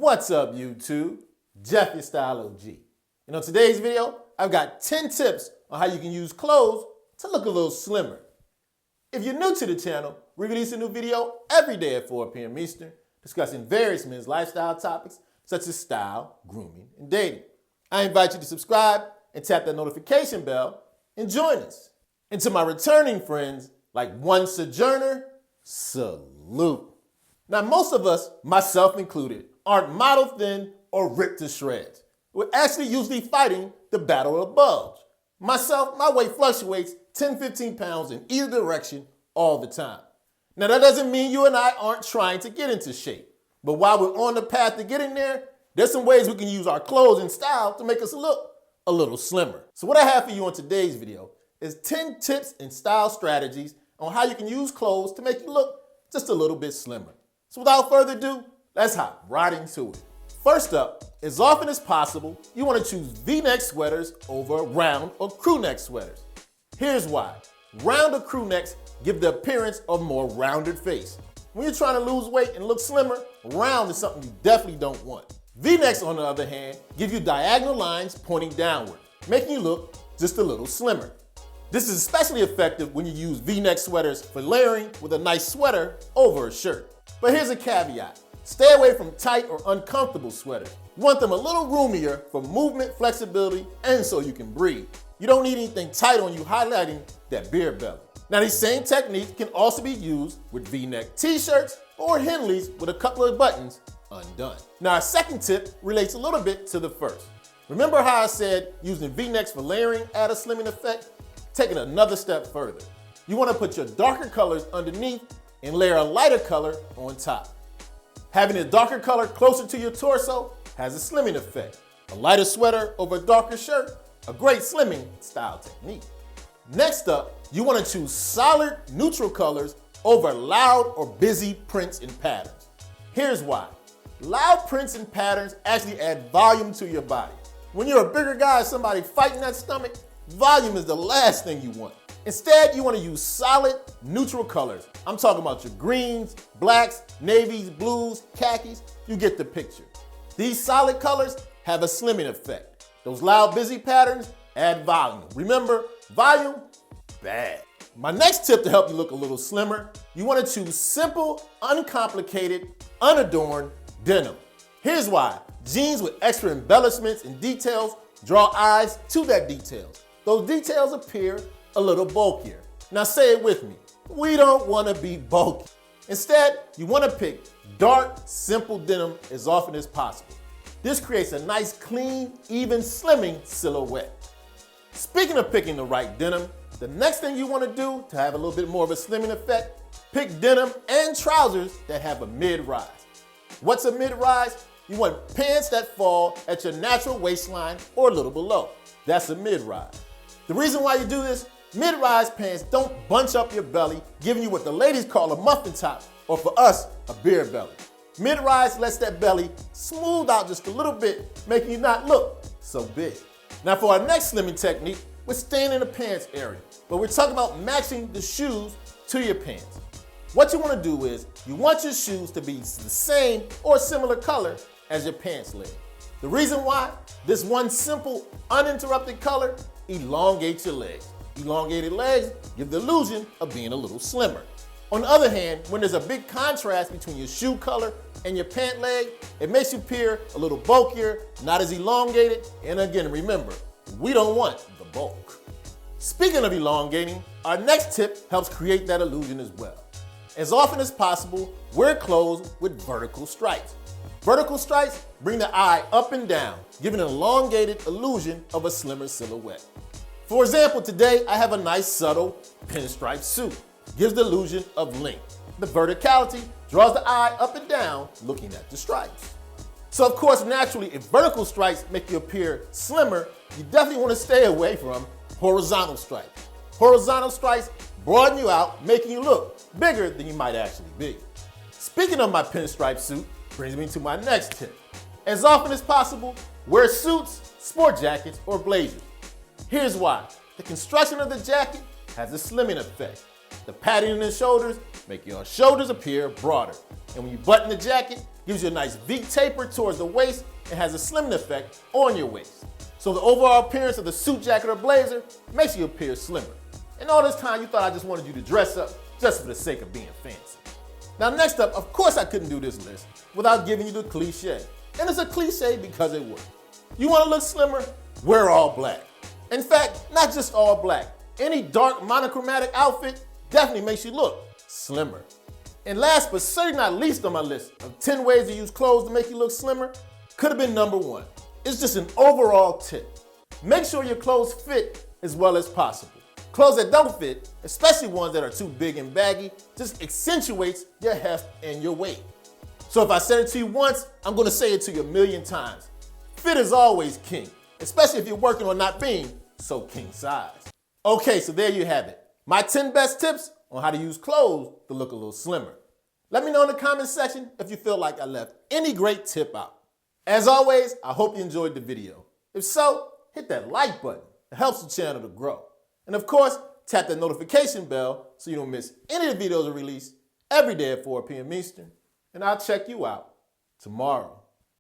What's up, YouTube? Jeff, your Style O.G. And on today's video, I've got 10 tips on how you can use clothes to look a little slimmer. If you're new to the channel, we release a new video every day at 4 p.m. Eastern, discussing various men's lifestyle topics such as style, grooming, and dating. I invite you to subscribe and tap that notification bell and join us. And to my returning friends, like one sojourner, salute. Now, most of us, myself included, aren't model thin or ripped to shreds. We're actually usually fighting the battle of bulge. Myself, my weight fluctuates 10-15 pounds in either direction all the time. Now, that doesn't mean you and I aren't trying to get into shape. But while we're on the path to getting there, there's some ways we can use our clothes and style to make us look a little slimmer. So what I have for you on today's video is 10 tips and style strategies on how you can use clothes to make you look just a little bit slimmer. So without further ado, let's hop right into it. First up, as often as possible, you want to choose V-neck sweaters over round or crew neck sweaters. Here's why. Round or crew necks give the appearance of a more rounded face. When you're trying to lose weight and look slimmer, round is something you definitely don't want. V-necks, on the other hand, give you diagonal lines pointing downward, making you look just a little slimmer. This is especially effective when you use V-neck sweaters for layering with a nice sweater over a shirt. But here's a caveat. Stay away from tight or uncomfortable sweaters. You want them a little roomier for movement, flexibility, and so you can breathe. You don't need anything tight on you, highlighting that beer belly. Now, these same techniques can also be used with V-neck t-shirts or Henleys with a couple of buttons undone. Now, our second tip relates a little bit to the first. Remember how I said using V-necks for layering add a slimming effect? Take it another step further. You want to put your darker colors underneath and layer a lighter color on top. Having a darker color closer to your torso has a slimming effect. A lighter sweater over a darker shirt, a great slimming style technique. Next up, you want to choose solid neutral colors over loud or busy prints and patterns. Here's why. Loud prints and patterns actually add volume to your body. When you're a bigger guy, somebody fighting that stomach, volume is the last thing you want. Instead, you want to use solid, neutral colors. I'm talking about your greens, blacks, navies, blues, khakis. You get the picture. These solid colors have a slimming effect. Those loud, busy patterns add volume. Remember, volume, bad. My next tip to help you look a little slimmer, you want to choose simple, uncomplicated, unadorned denim. Here's why. Jeans with extra embellishments and details draw eyes to that details. Those details appear a little bulkier. Now say it with me. We don't want to be bulky. Instead, you want to pick dark, simple denim as often as possible. This creates a nice, clean, even slimming silhouette. Speaking of picking the right denim, the next thing you want to do to have a little bit more of a slimming effect, pick denim and trousers that have a mid-rise. What's a mid-rise? You want pants that fall at your natural waistline or a little below. That's a mid-rise. The reason why you do this, mid-rise pants don't bunch up your belly, giving you what the ladies call a muffin top, or for us, a beer belly. Mid-rise lets that belly smooth out just a little bit, making you not look so big. Now for our next slimming technique, we're staying in the pants area, but we're talking about matching the shoes to your pants. What you want to do is, you want your shoes to be the same or similar color as your pants leg. The reason why? This one simple, uninterrupted color elongates your legs. Elongated legs give the illusion of being a little slimmer. On the other hand, when there's a big contrast between your shoe color and your pant leg, it makes you appear a little bulkier, not as elongated, and again, remember, we don't want the bulk. Speaking of elongating, our next tip helps create that illusion as well. As often as possible, wear clothes with vertical stripes. Vertical stripes bring the eye up and down, giving an elongated illusion of a slimmer silhouette. For example, today I have a nice subtle pinstripe suit. Gives the illusion of length. The verticality draws the eye up and down looking at the stripes. So of course, naturally, if vertical stripes make you appear slimmer, you definitely want to stay away from horizontal stripes. Horizontal stripes broaden you out, making you look bigger than you might actually be. Speaking of my pinstripe suit, brings me to my next tip. As often as possible, wear suits, sport jackets, or blazers. Here's why. The construction of the jacket has a slimming effect. The padding in the shoulders make your shoulders appear broader. And when you button the jacket, gives you a nice V taper towards the waist and has a slimming effect on your waist. So the overall appearance of the suit jacket or blazer makes you appear slimmer. And all this time you thought I just wanted you to dress up just for the sake of being fancy. Now next up, of course I couldn't do this list without giving you the cliche. And it's a cliche because it works. You want to look slimmer? Wear all black. In fact, not just all black. Any dark monochromatic outfit definitely makes you look slimmer. And last but certainly not least on my list of 10 ways to use clothes to make you look slimmer, could have been number 1. It's just an overall tip. Make sure your clothes fit as well as possible. Clothes that don't fit, especially ones that are too big and baggy, just accentuates your heft and your weight. So if I said it to you once, I'm gonna say it to you a million times. Fit is always king, especially if you're working on not being so king size. Okay, so there you have it. My 10 best tips on how to use clothes to look a little slimmer. Let me know in the comment section if you feel like I left any great tip out. As always, I hope you enjoyed the video. If so, hit that like button. It helps the channel to grow. And of course, tap that notification bell so you don't miss any of the videos I release every day at 4 p.m. Eastern. And I'll check you out tomorrow.